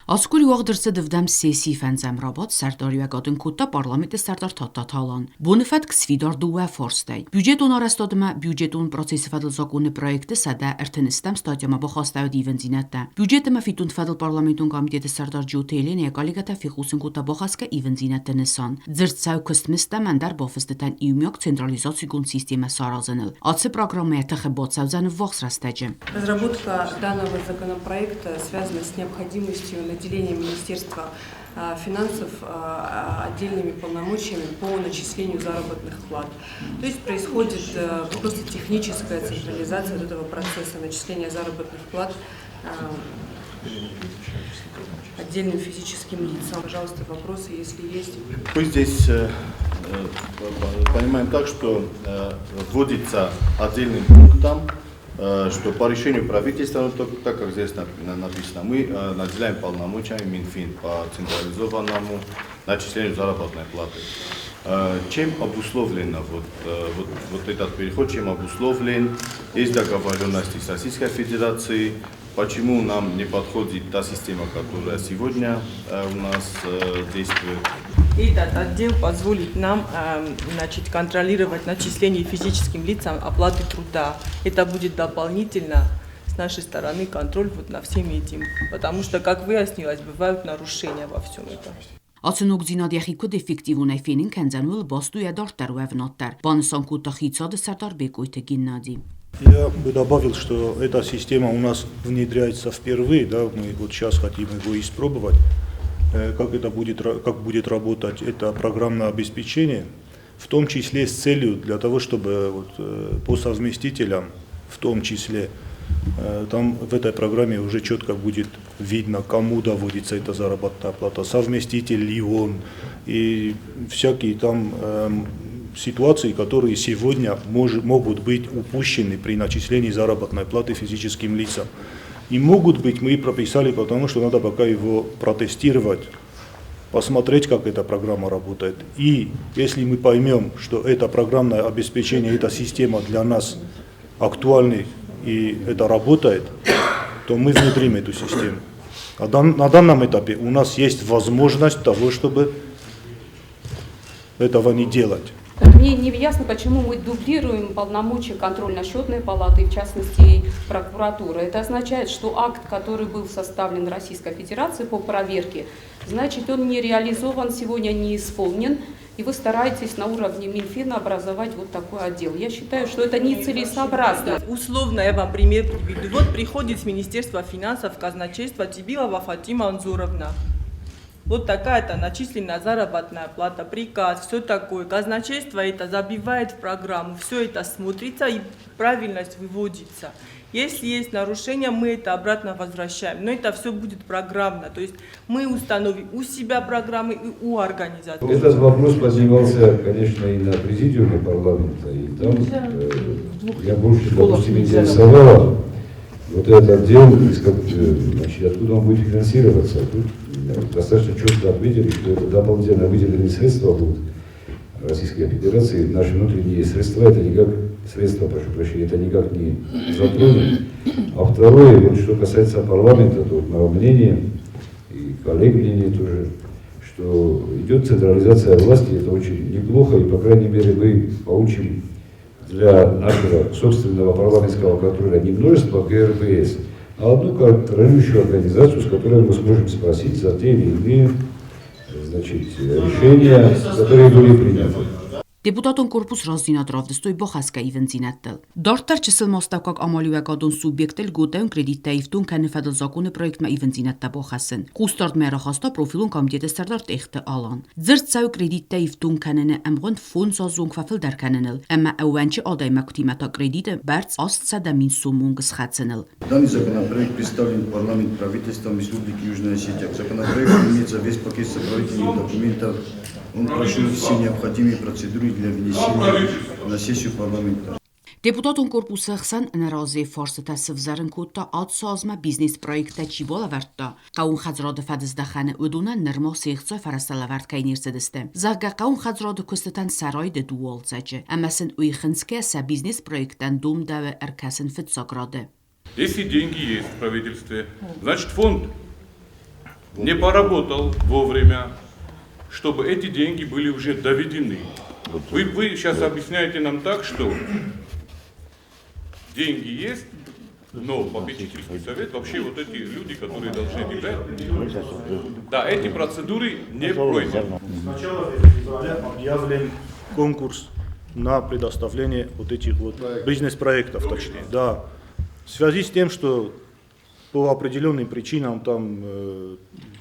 Ասկուր ուաղդրսը դվդամ սեսի ֆենձեմ ռաբոտ սարտարյուագադն կուտա պարլամենտը սարտար թատաթալան։ Բունիֆատ կսվիդար դուվա ֆորստեյ։ Բյուջետուն արաստոդմա բյուջետուն պրոցեսի ֆադլ զակունի պրոյեկտը սադա эртենստամ ստադիոմա բոխաստայո դիվենզինատա։ Բյուջետը մֆիտուն ֆադլ պարլամենտուն կոմիտետը սարտար ջութելին եկալիգատա ֆիխուսն կուտա բոխասկա իվենզինատա նսան։ Ձրծայ կստմստա մանդար բոֆստտան իումյոկ централизацион системы саразаныл. Ацы программы тахеботсавзан вохсрастеджи. Разработка данного законопроекта связана с необходимостью наделения Министерства финансов отдельными полномочиями по начислению заработных плат. То есть происходит просто техническая централизация вот этого процесса начисления заработных плат отдельным физическим лицам. Пожалуйста, вопросы, если есть. Мы здесь понимаем так, что вводится отдельным пунктом, что по решению правительства, так как здесь написано, мы наделяем полномочиями Минфин по централизованному начислению заработной платы. Чем обусловлено вот этот переход, чем обусловлен, есть договоренности с Российской Федерацией, почему нам не подходит та система, которая сегодня у нас действует. Этот отдел позволит нам контролировать начисление физическим лицам оплаты труда. Это будет дополнительно с нашей стороны контроль над всем этим, потому что, как выяснилось, бывают нарушения во всем этом. Ացնուկ զինադիախիկոդ էֆեկտիվուն այֆենին կենձանուել բաստու յադարտար ու էվնոտար, բանսան կուտախիցադը սարտար бекույթը գիննադի. Я бы добавил, что эта система у нас внедряется впервые, да, мы вот сейчас хотим его испробовать, как будет работать это программное обеспечение, в том числе с целью для того, чтобы по совместителям, в том числе, там в этой программе уже четко будет видно, кому доводится эта заработная плата, совместитель ли он, и всякие там ситуации, которые сегодня могут быть упущены при начислении заработной платы физическим лицам. И могут быть, мы и прописали, потому что надо пока его протестировать, посмотреть, как эта программа работает. И если мы поймем, что это программное обеспечение, эта система для нас актуальна и это работает, то мы внедрим эту систему. А на данном этапе у нас есть возможность того, чтобы этого не делать. Мне не ясно, почему мы дублируем полномочия контрольно-счетной палаты, в частности прокуратуры. Это означает, что акт, который был составлен Российской Федерацией по проверке, значит, он не реализован, сегодня не исполнен, и вы стараетесь на уровне Минфина образовать вот такой отдел. Я считаю, что это нецелесообразно. Условно я вам пример приведу. Вот приходит с Министерства финансов казначейства Тибилова Фатима Анзуровна. Вот такая-то начисленная заработная плата, приказ, все такое. Казначейство это забивает в программу, все это смотрится и правильность выводится. Если есть нарушения, мы это обратно возвращаем. Но это все будет программно. То есть мы установим у себя программы и у организации. Этот вопрос поднимался, конечно, и на президиуме парламента. И там я больше, допустим, интересовала вот этот отдел, значит, откуда он будет финансироваться. Тут достаточно четко отметили, что это дополнительно выделенные средства будут Российской Федерации. Наши внутренние средства, это никак, средства, прошу прощения, это никак не затронут. А второе, вот что касается парламента, то мое мнение, и коллег мнение тоже, что идет централизация власти, это очень неплохо, и, по крайней мере, мы получим для нашего собственного парламентского контроля не множество ГРПС, а одну контролирующую организацию, с которой мы сможем спросить за те или иные, значит, решения, которые были приняты. Deputatun korpus razzinadravdı stoy boxaska ivenzinətdil. Dartar çisil mostakak amalüvəqadun subyektil godayun kreditdəyifdun kəni fədil zakonu proyektmə ivenzinətdə boxasın. Qustard mərəxasta profilun komiteti sərdart exti alan. Zırt sayu kreditdəyifdun kənini əmğın fon sazun kvafil dərkənənil. Əmə əvvənçi aday məkutimətə krediti bərts ast sədə min sumun qısxətsənil. Данный законопроект представлен в парламент правительством Республики Южная Осетия. Законопроект имеется весь пакет сопроводительных документов. Он прошел все необходимые процедуры для внесения на сессию парламента. Deputatun korpusu xsan narazı farsıta sıvzarın kutta ad sazma biznes proyekta çivala vertta. Qavun xazradı fədizdaxanı öduna nırma seyxca farasala vert kaynirsidiste. Zagga qavun xazradı kustetan saraydı dualzacı. Əməsin uyxınskə sa biznes proyektdən dumda və erkəsin fitsagradı. Если деньги есть в правительстве, значит фонд не поработал вовремя, чтобы эти деньги были уже доведены. Вы сейчас объясняете нам так, что деньги есть, но попечительский совет, вообще вот эти люди, которые должны решать, да, эти процедуры не пройдут. Сначала февраля объявлен конкурс на предоставление вот этих вот бизнес-проектов, точнее. Да. В связи с тем, что по определенным причинам там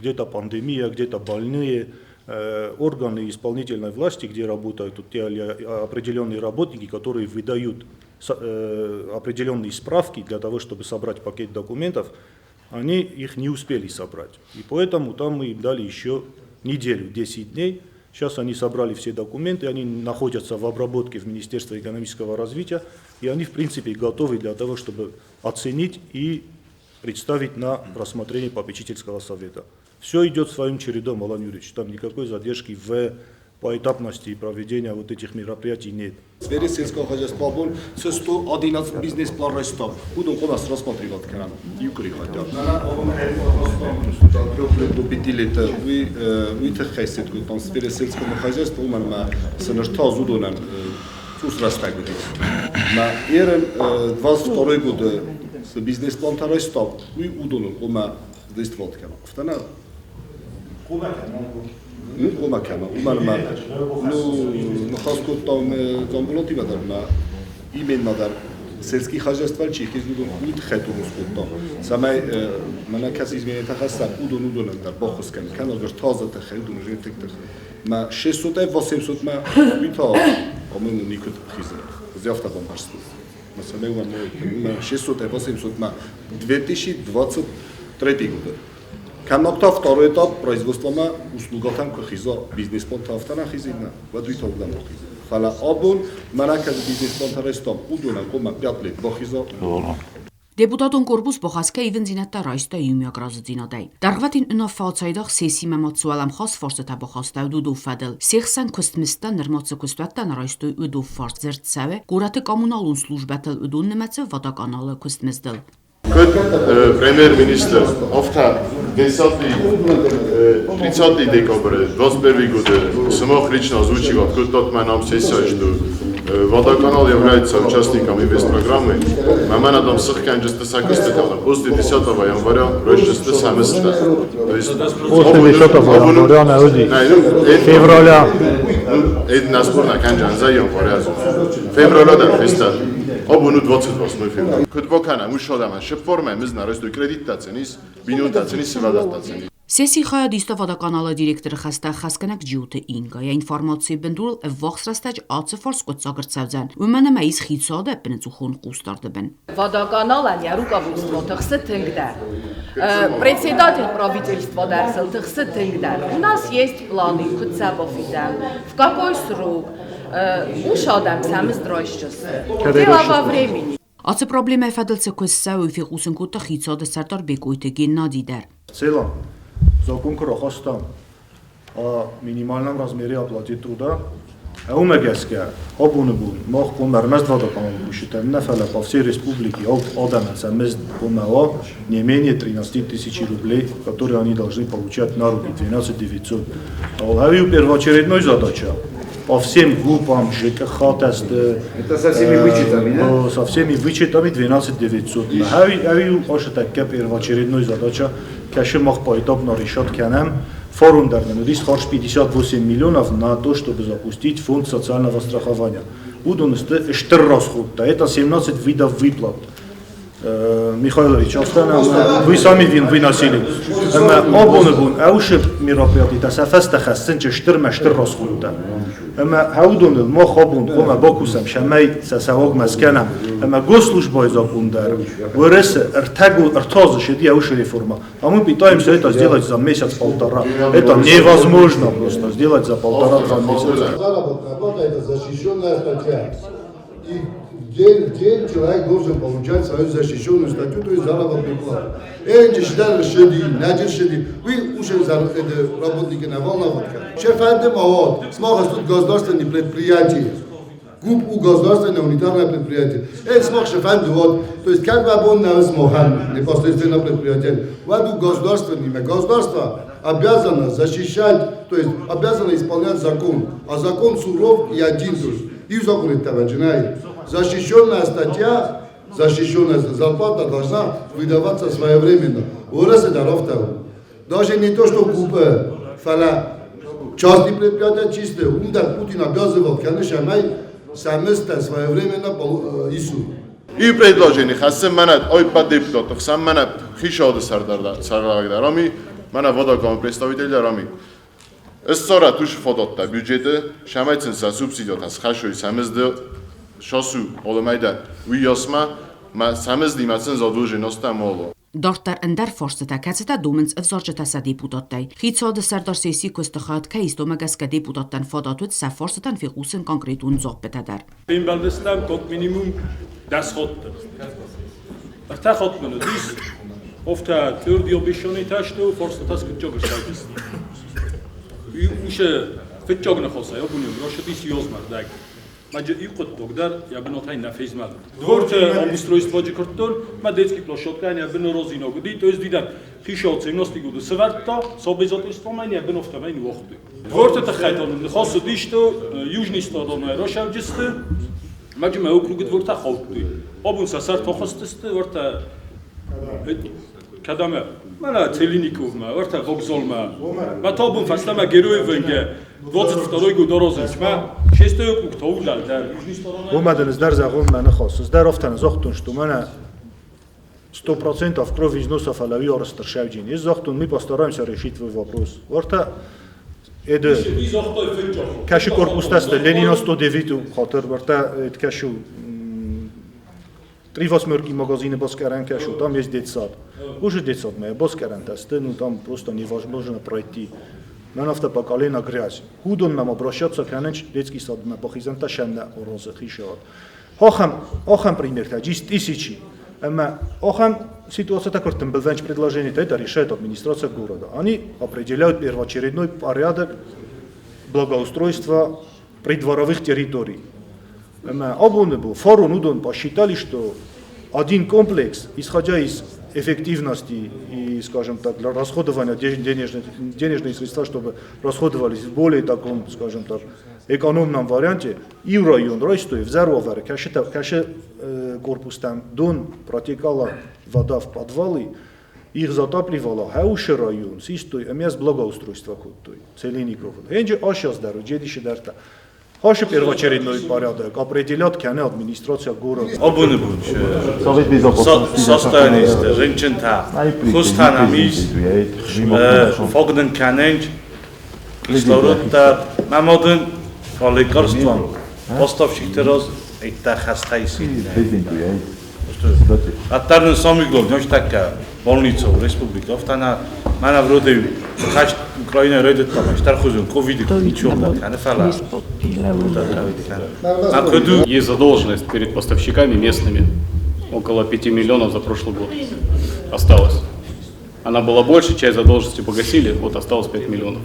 где-то пандемия, где-то больные, органы исполнительной власти, где работают вот те определенные работники, которые выдают определенные справки для того, чтобы собрать пакет документов, они их не успели собрать. И поэтому там мы им дали еще неделю, 10 дней. Сейчас они собрали все документы, они находятся в обработке в Министерстве экономического развития, и они в принципе готовы для того, чтобы оценить и представить на рассмотрение попечительского совета. Все идет своим чередом, Алан Юрьевич, там никакой задержки в поэтапности проведения вот этих мероприятий нет. В сфере сельского хозяйства был 111 бизнес-план Ростов. Куда у нас рассматривать канал? Юкри хотят. До 5 лет вы тахайсит, в сфере сельского хозяйства у меня санашта зудонан усрастак. На ерен 22 год бизнес-план Ростов вы удонан у меня действовал канал. Вторая Умакама, умарма, ну хаску там замблоти мадарна, именно дар сельский хозяйствовальщик из удон уд хату мускутом. Самай мана каси изменит хаса удон дар бахускан, канал гаш таза тахелдун жентектер. Ма 600 и 800 ма вита, омын никот хиза. Завтра бомбарство. На самой ма 600 и 800 ма 2023 год. Камнокта второй этап производства услугатам кахиза бизнес-план тафтана хизина вадуита удам хиза. Хала абун манаказ бизнес-план тарестам удуна кома 5 лет бахиза. Դեպուտատուն կորպուս բոխասկե իվն զինատա ռայստա յումյագրազը զինադայ։ Դարվատին ընոֆացայդախ սեսի մեմոցուալամ խաս ֆորսետա բոխաստավ դուդու ֆադել։ Սեխսան կստմստա նրմոցը կստուատտան ռայստոյ ուդու ֆորս зерцаве, կուրատը կոմունալուն службател ուդուն նմացը վատականալը կստմստել։ Премьер-министр Овта 30 декабря 21 года самых лично озвучил в тот нам сессия, что водоканал является участником инвестпрограммы. Мы на том сохранении статистики после 10 января расчеты самостно. То есть После 10 января на февраля. Это нас на канжан за января. Февраля да феста. Обуну 28 февраля. Кутбокана мушадама шеформа мизна росту кредитацияnis, бинутацияnis, севадатацияnis. Սեսի խայադիստը վադականալը դիրեկտորը խաստա խասկնակ ջյուտը ինգա, я ինформացիա բնդուրլ վախսրաստաճ ացը ֆորս կոծագրծավձան, ումանը մայիս խիցոդը պնեցուխուն կուստարդբեն։ Водоканал руководство тхсы тынгдар. Председатель правительства дарсел тхсы тынгдар. У нас есть планы куцабофидан. В какой срок? Ушадам сам стройщицы. Дело во времени. Ացը պրոբլեմը ֆադելցը կոսսա ու ֆիղուսնկուտը խիցոդը սարտար բեկույթը գեննադիդար։ Целом закон Карахастан о минимальном размере оплаты труда. А у Мегеска обунбун мох коммермез водоканал считаем нафала по всей республике одамца мез коммео не менее 13 тысяч рублей, которые они должны получать на руки 12 900. А первоочередной задача по всем группам ЖКХ тесты. Это со всеми вычетами, да? Со всеми вычетами 12 900. Ошо такая первоочередной задача, каши мог поэтапно решать канем. Форум дарнемудис харш 58 миллионов на то, чтобы запустить фонд социального страхования. Удонсты штыр расход, это 17 видов выплат. Михайлович, вы сами выносили. Обонебун, ауши мероприятий, это сафаста хасценче штыр расход. Хаудонел мох обон, кома бокусам шамай сасавог маскана. Госслужба закондар. ВРС ртазы шеди ауши реформа. А мы пытаемся это сделать за месяц-полтора. Это невозможно просто сделать за 1,5-2 месяца. Заработная плата это защищенная статья. И день человек должен получать свою защищенную статью, то есть заработную плату. Эти считали шеди, надир шеди. Вы уже работники на волноводка. Шефанды МАО, смог тут государственные предприятия. ГУП у государственное унитарное предприятие. Смог шефанды вот. То есть как бы он на смохан непосредственно предприятие. Вот у государственного государства обязана защищать, то есть обязана исполнять закон. А закон суров и один. И в законе Таваджинай. Защищенная статья, защищенная зарплата должна выдаваться своевременно. Даже не то, что купе, частные предприятия чистые, Путин обязывал, конечно, совместно своевременно ИСУ. И предложение, хасем манат, ой по депутату, хасем манат, хишоды сардарда, рами, манат водоком представитель рами. Эссора туш фототта бюджеты, шамайцинса субсидиотас хашуй самезды шосу оломайда уйосма, самезды имацин задолженността моло. Դորտար ընդար ֆորստա կացետա դումենց վզորջտասա դիպուտոտտայ։ Խիցոդը սարդոր սեսի կոստխատ կայս դոմագասկա դիպուտոտտան ֆոտոտուց սա ֆորստան ֆիղուսն կոնկրետուն զող պետադար։ Ինվալդստամ կոտ մինիմում դաս խոտտը։ Արտա խոտմանը դիս օֆտա թուրդիո բիշոնի տաշտու ֆորստատաս կճոգը շայտիս։ Ուշը ֆճոգնը խոսա, յոբունյում ռոշտիս յոզմար դայք։ Մաջը իqot դոգդար я бы нотай на фейзмал. Дворте обустройство ջկրտոր, մա դեցկի պլոշոտկան я бы նորոզինո գդի, то есть դիդար խիշոց ինոստի գուդը սվարտա, սոբեզոտիստոմայն я бы նոֆտավայն ուխտի։ Դворте տխայտոն խոսը դիշտո южный стороной рошавջստը, մաջը մը օկրուգ դворտա խովտի։ Օբունսա սար թոխստստը որտա Կադամը, mənə Ցելինիկովմա, որտա Վոկզոլմա, մա թոբուն ֆաստամա Գերոևենգե, 22-й год дорозочма, 6-й округ Тоулал, да, южной стороной. Вомаден здар загон мене хос. Здар офтан зохтун, что мене 100% крови износов алави орастершавджин. Из зохтун мы постараемся решить твой вопрос. Ворта эде каши корпустаста Ленина 109 хатер ворта эд кашу 3-8 магазины Боскаран кашу, там есть детсад. Уже детсад моя Боскаран тесты, ну там просто невозможно пройти. Нам автопоколена грязь. Худон нам обращаться к ночь детский сад на похизанта шанна орозы хишот. Охам пример, 10 тысяч. Охам ситуация такая, что было предложение, это решает администрация города. Они определяют первоочередной порядок благоустройства придворовых территорий. Форум Удон посчитали, что один комплекс, исходя из эффективности и, скажем так, для расходования денежных средств, чтобы расходовались в более таком, скажем так, экономном варианте, и в район Ройстой, в Зарваваре, каше корпус там дон протекала вода в подвалы, их затапливала Хауши район, систой, мест благоустройства куттой, Целиников. Энджи ашас дару, джедиши дарта. Хаше первоочередной порядок определят кяне администрация города. Обуны состояние женщин-та, хустанамис, фогден каненч, кислород-та, мамоден, лекарством, поставщик терроз, это хастайси. Аттарны самиглов, нёч такая больница в республике, офтана, мана вроде хач Украина рейдет там, штархузен, ковид, ничего, не фала. Есть задолженность перед поставщиками местными, около 5 миллионов за прошлый год осталось. Она была больше, часть задолженности погасили, вот осталось 5 миллионов.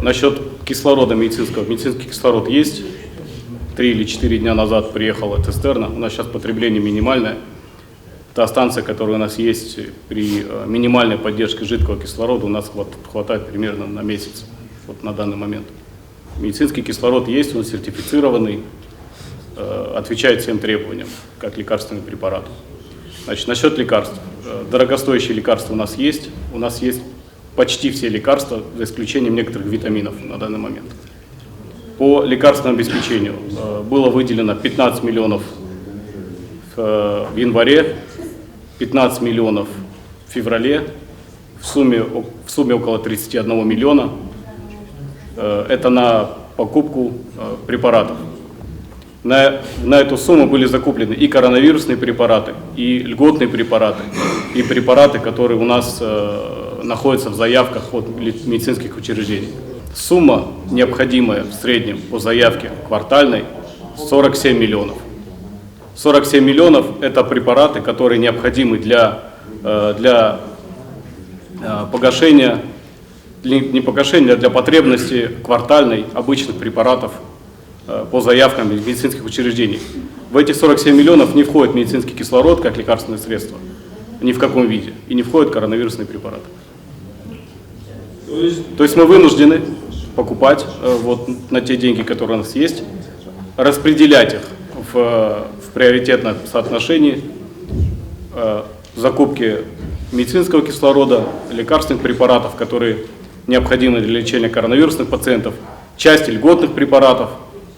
Насчет кислорода медицинского, медицинский кислород есть. 3 или 4 дня назад приехала цистерна, у нас сейчас потребление минимальное. Та станция, которая у нас есть при минимальной поддержке жидкого кислорода, у нас хватает примерно на месяц, вот на данный момент. Медицинский кислород есть, он сертифицированный, отвечает всем требованиям, как лекарственный препарат. Значит, насчет лекарств. Дорогостоящие лекарства у нас есть почти все лекарства, за исключением некоторых витаминов на данный момент. По лекарственному обеспечению было выделено 15 миллионов в январе, 15 миллионов в феврале, в сумме около 31 миллиона. Это на покупку препаратов. На эту сумму были закуплены и коронавирусные препараты, и льготные препараты, и препараты, которые у нас находятся в заявках от медицинских учреждений. Сумма, необходимая в среднем по заявке квартальной, 47 миллионов. 47 миллионов – это препараты, которые необходимы для погашения, не погашения, а для потребности квартальной обычных препаратов по заявкам медицинских учреждений. В эти 47 миллионов не входит медицинский кислород как лекарственное средство, ни в каком виде, и не входят коронавирусные препараты. То есть мы вынуждены покупать вот на те деньги, которые у нас есть, распределять их в приоритетном соотношении закупки медицинского кислорода, лекарственных препаратов, которые необходимы для лечения коронавирусных пациентов, части льготных препаратов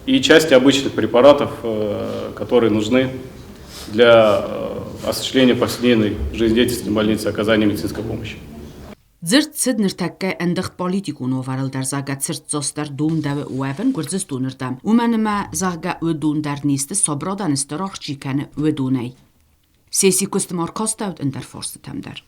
и части обычных препаратов, которые нужны для осуществления повседневной жизнедеятельности больницы, оказания медицинской помощи. Ձեր ցդնրտակը ընդդղ պոլիտիկունով արել դարզագացր ծոստար դում դավը ուևն գուրձս դուներդամ ումանմա զաղգա ուդունդարնիստը սոբրոդանստոր արխճիկան ուդունեի Սեսի կուստմոր կոստավդ ընդերֆորստը թամդար